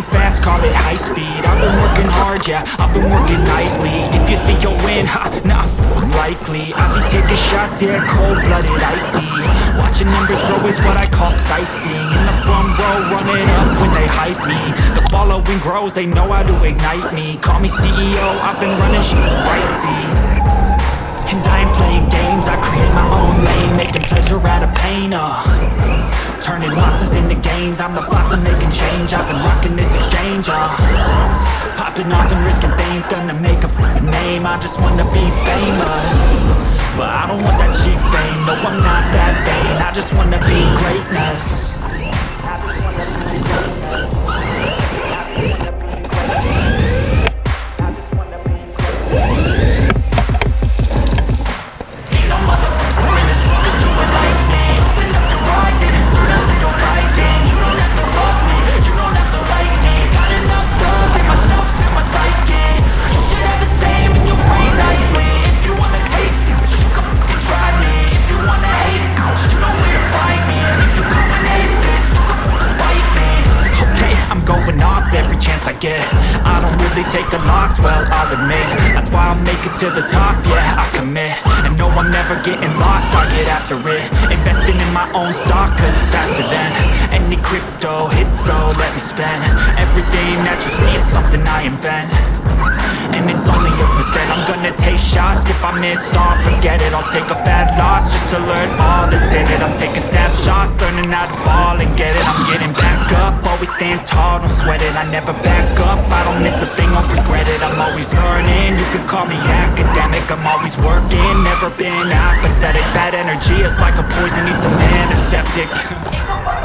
moving fast, call it high speed. I've been working hard, yeah, I've been working nightly. If you think you'll win, ha, nah, likely. I be taking shots, yeah, cold-blooded, icy. Watching numbers grow is what I call sightseeing. In the front row, running up when they hype me. The following grows, they know how to ignite me. Call me CEO, I've been running shit right, see. And I ain't playing games, I create my own lane, making pleasure out of pain, turning losses into gains, I'm the boss, I'm making change. I've been rocking this exchange, popping off and risking things, gonna make a name. I just wanna be famous, but I don't want that cheap fame. No, I'm not that vain, I just wanna be greatness. I don't really take a loss, well, I'll admit. That's why I make it to the top, yeah, I commit. And no, I'm never getting lost, I get after it. Investing in my own stock, cause it's faster than any crypto hits go, let me spend. Everything that you see is something I invent, and it's only a percent. I'm gonna take shots, if I miss all, forget it. I'll take a fat loss just to learn all that's in it. I'm taking snapshots, learning how to fall and get it. I'm getting back up, always stand tall, don't sweat it. I never back up, I don't miss a thing, I'll regret it. I'm always learning, you can call me academic. I'm always working, never been apathetic. That energy is like a poison, needs a antiseptic.